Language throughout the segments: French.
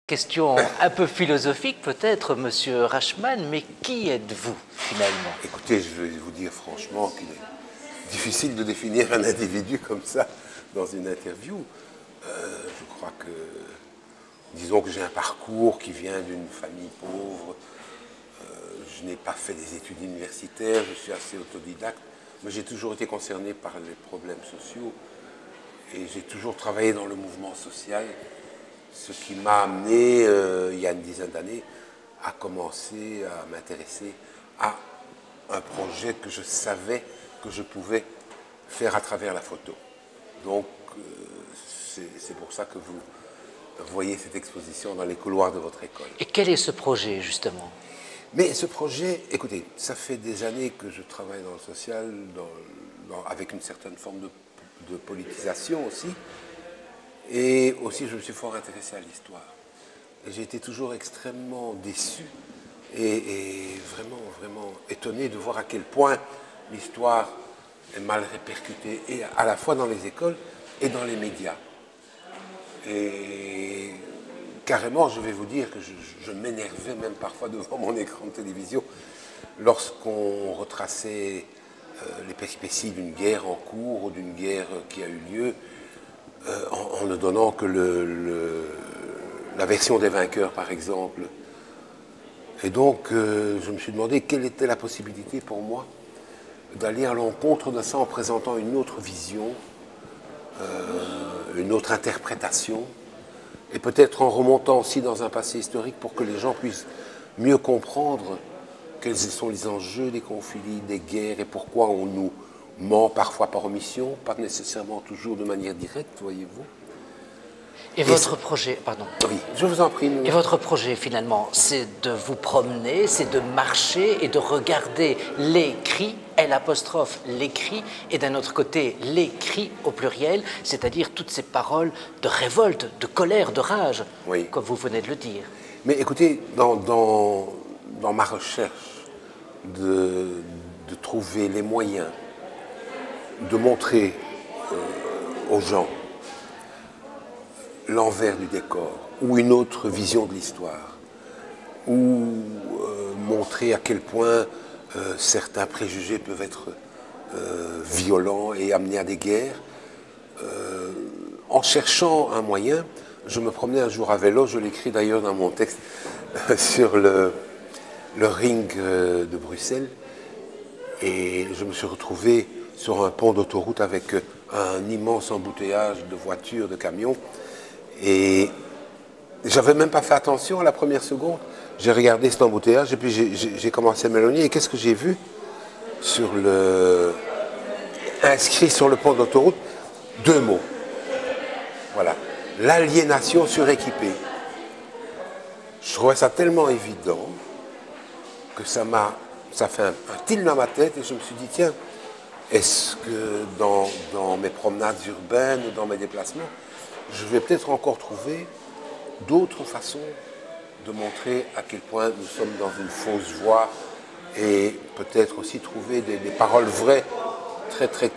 Question un peu philosophique peut-être, Monsieur Rachman, mais qui êtes-vous finalement? Écoutez, je vais vous dire franchement qu'il est difficile de définir un individu comme ça dans une interview. Je crois que, disons que j'ai un parcours qui vient d'une famille pauvre. Je n'ai pas fait des études universitaires, je suis assez autodidacte, mais j'ai toujours été concerné par les problèmes sociaux et j'ai toujours travaillé dans le mouvement social, ce qui m'a amené, il y a une dizaine d'années, à commencer à m'intéresser à un projet que je savais que je pouvais faire à travers la photo. Donc, c'est pour ça que vous voyez cette exposition dans les couloirs de votre école. Et quel est ce projet justement? Mais ce projet, écoutez, ça fait des années que je travaille dans le social, avec une certaine forme de politisation aussi. Et aussi, je me suis fort intéressé à l'histoire. Et j'ai été toujours extrêmement déçu et vraiment, vraiment étonné de voir à quel point l'histoire est mal répercutée, et à la fois dans les écoles et dans les médias. Et carrément, je vais vous dire que je m'énervais même parfois devant mon écran de télévision lorsqu'on retraçait les péripéties d'une guerre en cours ou d'une guerre qui a eu lieu, en ne donnant que la version des vainqueurs, par exemple. Et donc, je me suis demandé quelle était la possibilité pour moi d'aller à l'encontre de ça en présentant une autre vision, une autre interprétation, et peut-être en remontant aussi dans un passé historique pour que les gens puissent mieux comprendre quels sont les enjeux des conflits, des guerres, et pourquoi on nous ment parfois par omission, pas nécessairement toujours de manière directe, voyez-vous. Et votre projet, pardon. Oui, je vous en prie. Et votre projet finalement, c'est de vous promener, c'est de marcher et de regarder les cris, l'apostrophe, les cris, et d'un autre côté, les cris au pluriel, c'est-à-dire toutes ces paroles de révolte, de colère, de rage, oui, comme vous venez de le dire. Mais écoutez, dans ma recherche de trouver les moyens de montrer aux gens l'envers du décor, ou une autre vision de l'histoire, ou montrer à quel point certains préjugés peuvent être violents et amener à des guerres. En cherchant un moyen, je me promenais un jour à vélo, je l'écris d'ailleurs dans mon texte, sur le ring de Bruxelles, et je me suis retrouvé sur un pont d'autoroute avec un immense embouteillage de voitures, de camions, et j'avais même pas fait attention à la première seconde. J'ai regardé cet embouteillage et puis j'ai commencé à m'éloigner. Et qu'est-ce que j'ai vu sur inscrit sur le pont d'autoroute? Deux mots. Voilà. L'aliénation suréquipée. Je trouvais ça tellement évident que ça fait un tilt dans ma tête, et je me suis dit, tiens, est-ce que dans mes promenades urbaines, dans mes déplacements, je vais peut-être encore trouver d'autres façons de montrer à quel point nous sommes dans une fausse voie, et peut-être aussi trouver des paroles vraies, très très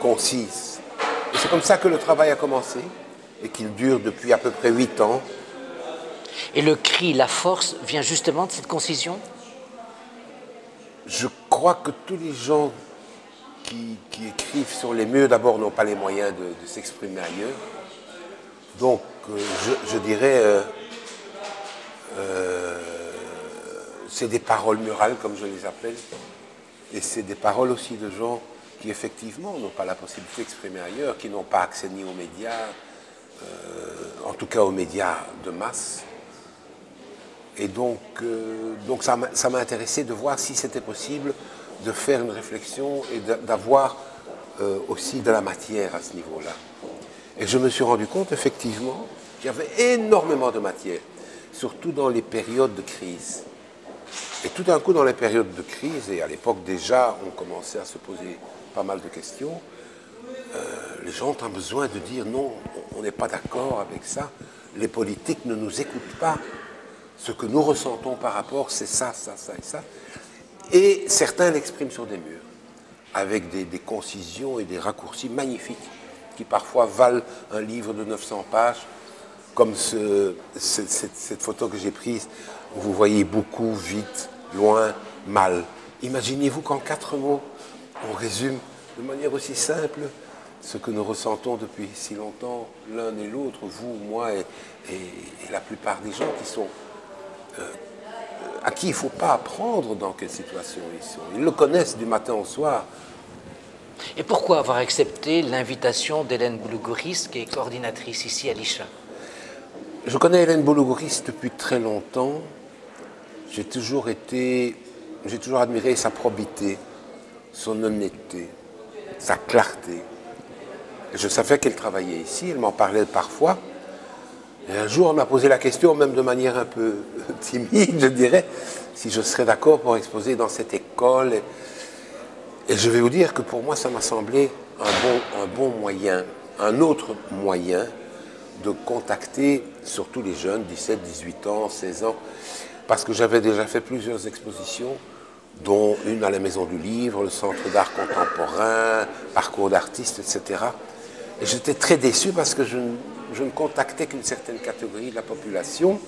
concises. Et c'est comme ça que le travail a commencé, et qu'il dure depuis à peu près 8 ans. Et le cri, la force, vient justement de cette concision? Je crois que tous les gens qui écrivent sur les murs, d'abord, n'ont pas les moyens de s'exprimer ailleurs. Donc, je dirais, c'est des paroles murales, comme je les appelle, et c'est des paroles aussi de gens qui, effectivement, n'ont pas la possibilité d'exprimer ailleurs, qui n'ont pas accès ni aux médias, en tout cas aux médias de masse. Et donc ça m'a intéressé de voir si c'était possible de faire une réflexion et d'avoir aussi de la matière à ce niveau-là. Et je me suis rendu compte, effectivement, qu'il y avait énormément de matière, surtout dans les périodes de crise. Et tout d'un coup, dans les périodes de crise, et à l'époque déjà, on commençait à se poser pas mal de questions, les gens ont un besoin de dire non, on n'est pas d'accord avec ça, les politiques ne nous écoutent pas. Ce que nous ressentons par rapport, c'est ça, ça, ça et ça. Et certains l'expriment sur des murs, avec des concisions et des raccourcis magnifiques, qui parfois valent un livre de 900 pages, comme cette photo que j'ai prise, où vous voyez beaucoup, vite, loin, mal. Imaginez-vous qu'en 4 mots, on résume de manière aussi simple ce que nous ressentons depuis si longtemps, l'un et l'autre, vous, moi et la plupart des gens qui sont, à qui il ne faut pas apprendre dans quelle situation ils sont. Ils le connaissent du matin au soir. Et pourquoi avoir accepté l'invitation d'Hélène Boulogouris, qui est coordinatrice ici à l'ICHA? Je connais Hélène Boulogouris depuis très longtemps. J'ai toujours admiré sa probité, son honnêteté, sa clarté. Je savais qu'elle travaillait ici, elle m'en parlait parfois. Et un jour, on m'a posé la question, même de manière un peu timide, je dirais, si je serais d'accord pour exposer dans cette école. Et je vais vous dire que pour moi, ça m'a semblé un bon moyen, un autre moyen de contacter surtout les jeunes, 17, 18 ans, 16 ans, parce que j'avais déjà fait plusieurs expositions, dont une à la Maison du Livre, le Centre d'art contemporain, Parcours d'artistes, etc. Et j'étais très déçu parce que je ne contactais qu'une certaine catégorie de la population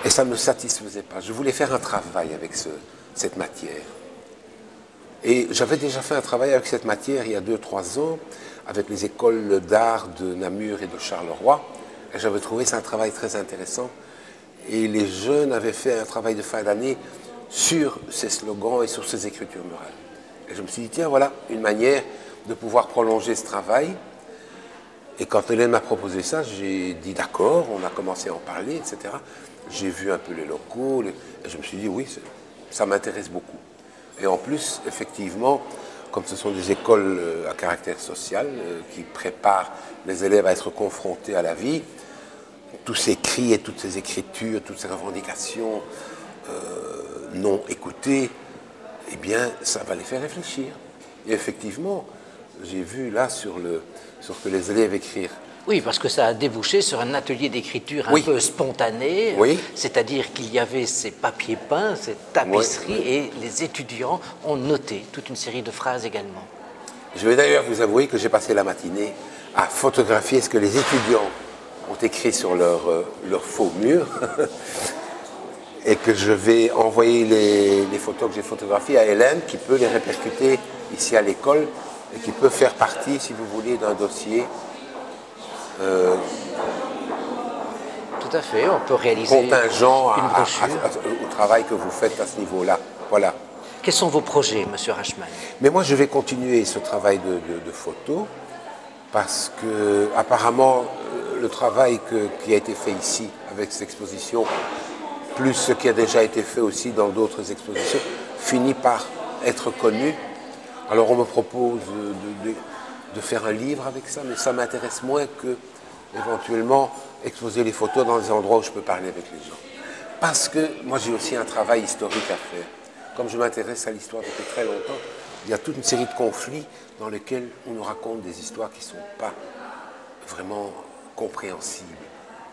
et ça ne me satisfaisait pas. Je voulais faire un travail avec cette matière. Et j'avais déjà fait un travail avec cette matière il y a 2-3 ans avec les écoles d'art de Namur et de Charleroi. Et j'avais trouvé ça un travail très intéressant. Et les jeunes avaient fait un travail de fin d'année sur ces slogans et sur ces écritures murales. Et je me suis dit, tiens, voilà une manière de pouvoir prolonger ce travail. Et quand Hélène m'a proposé ça, j'ai dit d'accord, on a commencé à en parler, etc. J'ai vu un peu les locaux, et je me suis dit, oui, ça m'intéresse beaucoup. Et en plus, effectivement, comme ce sont des écoles à caractère social qui préparent les élèves à être confrontés à la vie, tous ces cris et toutes ces écritures, toutes ces revendications non écoutées, eh bien, ça va les faire réfléchir. Et effectivement, j'ai vu là sur que les élèves écrire. Oui, parce que ça a débouché sur un atelier d'écriture un peu spontané, c'est-à-dire qu'il y avait ces papiers peints, cette tapisserie, et les étudiants ont noté toute une série de phrases également. Je vais d'ailleurs vous avouer que j'ai passé la matinée à photographier ce que les étudiants ont écrit sur leur faux mur et que je vais envoyer les photos que j'ai photographiées à Hélène qui peut les répercuter ici à l'école et qui peut faire partie, si vous voulez, d'un dossier tout à fait, on peut réaliser contingent une brochure au travail que vous faites à ce niveau-là. Voilà. Quels sont vos projets, Monsieur Rachman? Mais moi, je vais continuer ce travail de photo parce que, apparemment, le travail qui a été fait ici avec cette exposition, plus ce qui a déjà été fait aussi dans d'autres expositions, finit par être connu. Alors, on me propose de faire un livre avec ça, mais ça m'intéresse moins que, éventuellement, exposer les photos dans des endroits où je peux parler avec les gens. Parce que moi, j'ai aussi un travail historique à faire. Comme je m'intéresse à l'histoire depuis très longtemps, il y a toute une série de conflits dans lesquels on nous raconte des histoires qui ne sont pas vraiment compréhensibles.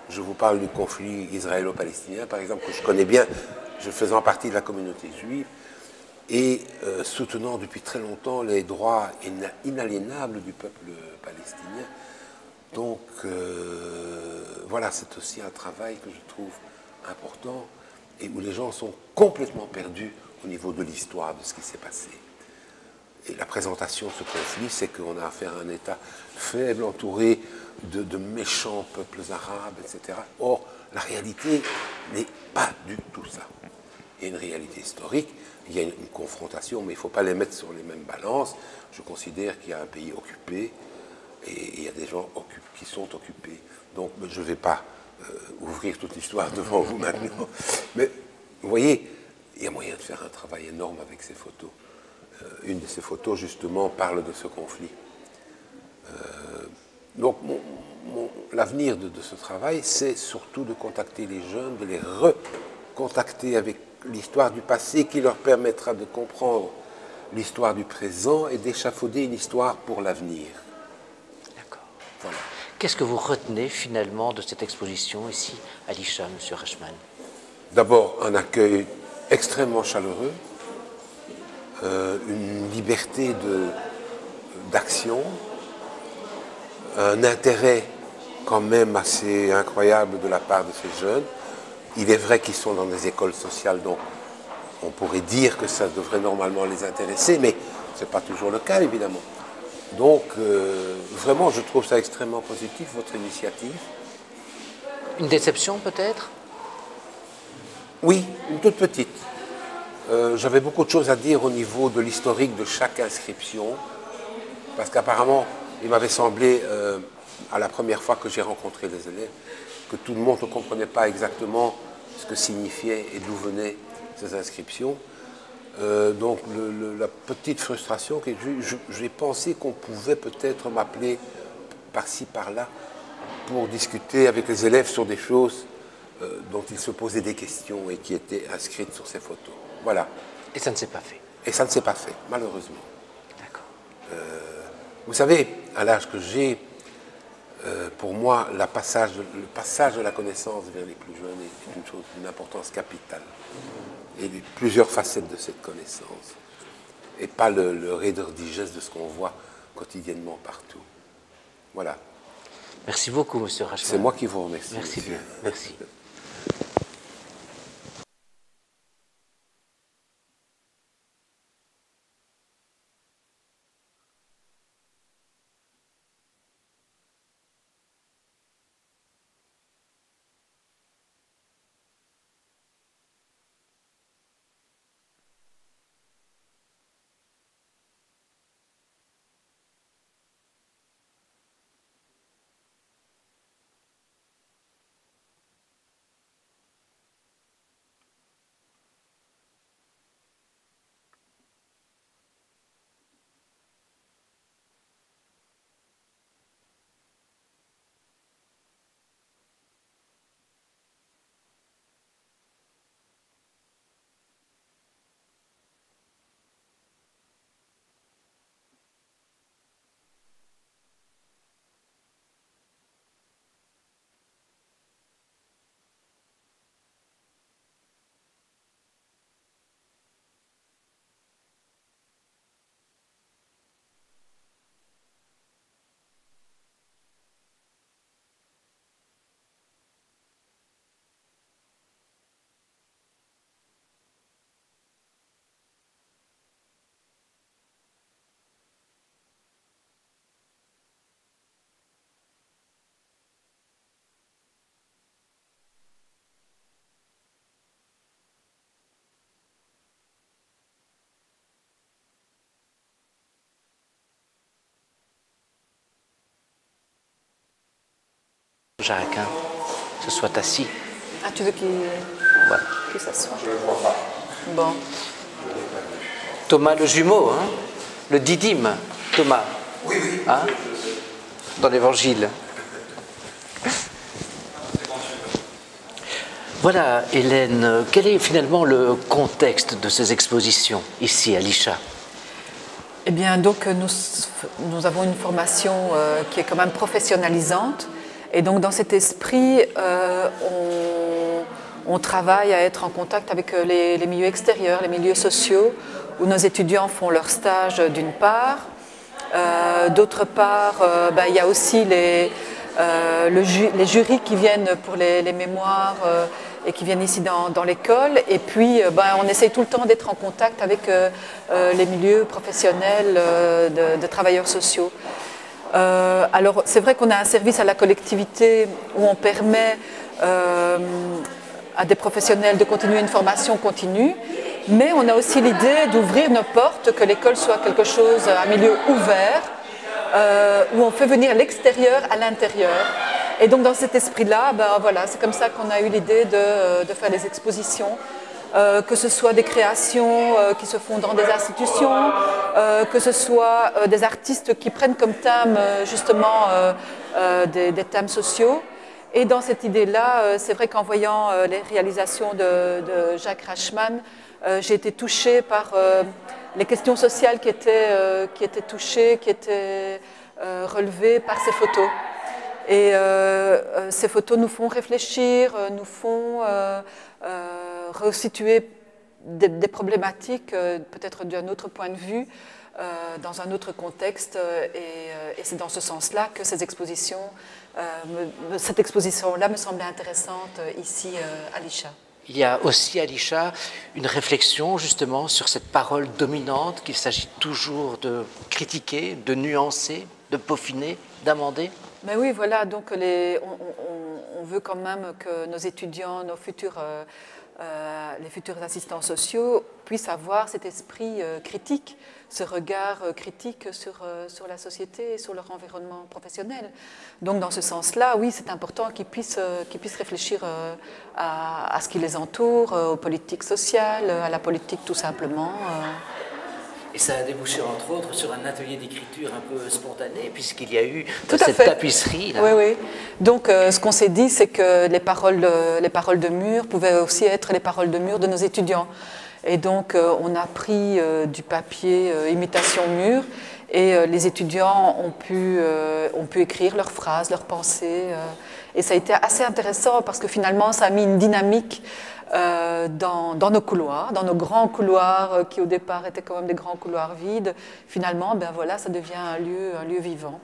Je vous parle du conflit israélo-palestinien, par exemple, que je connais bien, je faisant partie de la communauté juive, et soutenant depuis très longtemps les droits inaliénables du peuple palestinien. Donc, voilà, c'est aussi un travail que je trouve important et où les gens sont complètement perdus au niveau de l'histoire de ce qui s'est passé. Et la présentation de ce conflit, c'est qu'on a affaire à un État faible, entouré de méchants peuples arabes, etc. Or, la réalité n'est pas du tout ça. Il y a une réalité historique, il y a une confrontation, mais il ne faut pas les mettre sur les mêmes balances. Je considère qu'il y a un pays occupé et il y a des gens qui sont occupés. Donc, je ne vais pas ouvrir toute l'histoire devant vous maintenant. Mais, vous voyez, il y a moyen de faire un travail énorme avec ces photos. Une de ces photos, justement, parle de ce conflit. Donc, l'avenir de ce travail, c'est surtout de contacter les jeunes, de les recontacter avec l'histoire du passé qui leur permettra de comprendre l'histoire du présent et d'échafauder une histoire pour l'avenir. D'accord. Voilà. Qu'est-ce que vous retenez finalement de cette exposition ici à l'ICHA, M. Rachman? D'abord, un accueil extrêmement chaleureux, une liberté d'action, un intérêt quand même assez incroyable de la part de ces jeunes. Il est vrai qu'ils sont dans des écoles sociales, donc on pourrait dire que ça devrait normalement les intéresser, mais ce n'est pas toujours le cas, évidemment. Donc, vraiment, je trouve ça extrêmement positif, votre initiative. Une déception peut-être? Oui, une toute petite. J'avais beaucoup de choses à dire au niveau de l'historique de chaque inscription, parce qu'apparemment, il m'avait semblé, à la première fois que j'ai rencontré les élèves, que tout le monde ne comprenait pas exactement ce que signifiaient et d'où venaient ces inscriptions. Donc la petite frustration, que j'ai pensé qu'on pouvait peut-être m'appeler par-ci, par-là, pour discuter avec les élèves sur des choses dont ils se posaient des questions et qui étaient inscrites sur ces photos. Voilà. Et ça ne s'est pas fait. Et ça ne s'est pas fait, malheureusement. D'accord. Vous savez, à l'âge que j'ai, pour moi, le passage de la connaissance vers les plus jeunes est une chose d'une importance capitale. Et plusieurs facettes de cette connaissance. Et pas le raider digeste de ce qu'on voit quotidiennement partout. Voilà. Merci beaucoup, Monsieur Rachman. C'est moi qui vous remercie. Merci bien. Merci. Jacques, hein, se soit assis. Ah, tu veux qu'il Voilà. s'assoie? Bon. Thomas le jumeau, hein, le didyme, Thomas. Oui, oui. Hein, dans l'Évangile. Voilà, Hélène, quel est finalement le contexte de ces expositions ici à l'ICHA? Eh bien, donc, nous avons une formation qui est quand même professionnalisante. Et donc, dans cet esprit, on travaille à être en contact avec les milieux extérieurs, les milieux sociaux, où nos étudiants font leur stage d'une part. D'autre part, il y a aussi les jurys qui viennent pour les mémoires et qui viennent ici dans l'école. Et puis, on essaye tout le temps d'être en contact avec les milieux professionnels de travailleurs sociaux. Alors, c'est vrai qu'on a un service à la collectivité où on permet à des professionnels de continuer une formation continue, mais on a aussi l'idée d'ouvrir nos portes, que l'école soit quelque chose, un milieu ouvert, où on fait venir l'extérieur à l'intérieur. Et donc, dans cet esprit-là, voilà, c'est comme ça qu'on a eu l'idée de faire des expositions. Que ce soit des créations qui se font dans des institutions, que ce soit des artistes qui prennent comme thème justement des thèmes sociaux. Et dans cette idée-là, c'est vrai qu'en voyant les réalisations de Jacques Rachman, j'ai été touchée par les questions sociales qui étaient touchées, qui étaient relevées par ces photos. Et ces photos nous font réfléchir, nous font resituer des problématiques, peut-être d'un autre point de vue, dans un autre contexte. Et c'est dans ce sens-là que cette exposition-là me semblait intéressante ici à l'ICHA. Il y a aussi à l'ICHA une réflexion justement sur cette parole dominante qu'il s'agit toujours de critiquer, de nuancer, de peaufiner, d'amender. Mais oui, voilà, donc on veut quand même que nos étudiants, les futurs assistants sociaux puissent avoir cet esprit critique, ce regard critique sur la société et sur leur environnement professionnel. Donc dans ce sens-là, oui, c'est important qu'ils puissent réfléchir à ce qui les entoure, aux politiques sociales, à la politique tout simplement. Et ça a débouché entre autres sur un atelier d'écriture un peu spontané, puisqu'il y a eu cette tapisserie. Là. Oui, oui. Donc ce qu'on s'est dit, c'est que les paroles de mur pouvaient aussi être les paroles de mur de nos étudiants. Et donc on a pris du papier imitation mur, et les étudiants ont pu écrire leurs phrases, leurs pensées. Et ça a été assez intéressant parce que finalement ça a mis une dynamique dans nos couloirs, dans nos grands couloirs qui au départ étaient quand même des grands couloirs vides. Finalement, ben voilà, ça devient un lieu vivant.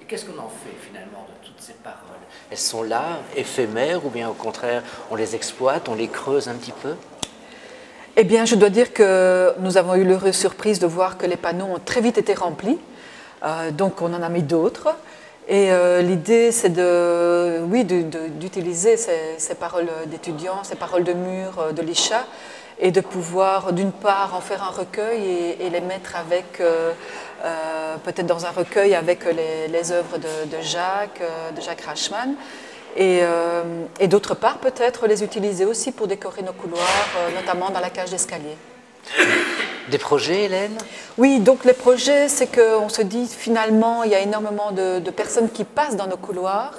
Et qu'est-ce qu'on en fait finalement de toutes ces paroles? Elles sont là, éphémères, ou bien au contraire, on les exploite, on les creuse un petit peu? Eh bien, je dois dire que nous avons eu l'heureuse surprise de voir que les panneaux ont très vite été remplis. Donc, on en a mis d'autres. Et l'idée, c'est d'utiliser ces paroles d'étudiants, ces paroles de mur de l'ICHA, et de pouvoir, d'une part, en faire un recueil et les mettre avec, peut-être dans un recueil avec les œuvres de Jacques Rachman, et d'autre part, peut-être les utiliser aussi pour décorer nos couloirs, notamment dans la cage d'escalier. Des projets, Hélène? Oui, donc les projets, c'est qu'on se dit finalement, il y a énormément de personnes qui passent dans nos couloirs.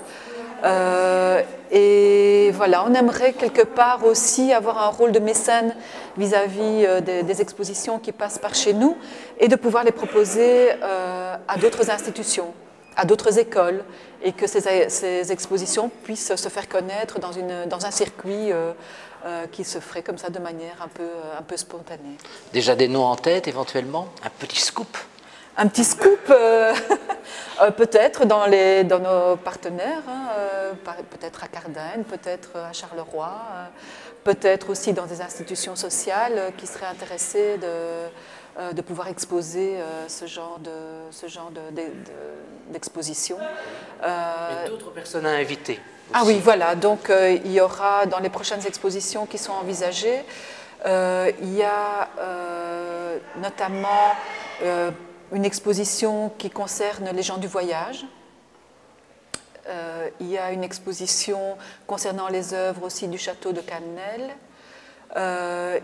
Et voilà, on aimerait quelque part aussi avoir un rôle de mécène vis-à-vis des expositions qui passent par chez nous et de pouvoir les proposer à d'autres institutions, à d'autres écoles, et que ces expositions puissent se faire connaître dans un circuit qui se ferait comme ça de manière un peu spontanée. Déjà des noms en tête éventuellement? Un petit scoop? Un petit scoop, peut-être dans nos partenaires, peut-être à Cardenne, peut-être à Charleroi, peut-être aussi dans des institutions sociales qui seraient intéressées de pouvoir exposer ce genre d'exposition. Et d'autres personnes à inviter aussi. Ah oui, voilà, donc il y aura dans les prochaines expositions qui sont envisagées, il y a notamment une exposition qui concerne les gens du voyage. Il y a une exposition concernant les œuvres aussi du château de Cannelle.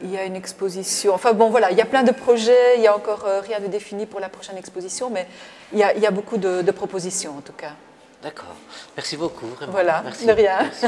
Il y a une exposition, enfin bon voilà, il y a plein de projets, il n'y a encore rien de défini pour la prochaine exposition, mais il y a beaucoup de propositions en tout cas. D'accord, merci beaucoup. Vraiment. Voilà, merci. de rien. Merci.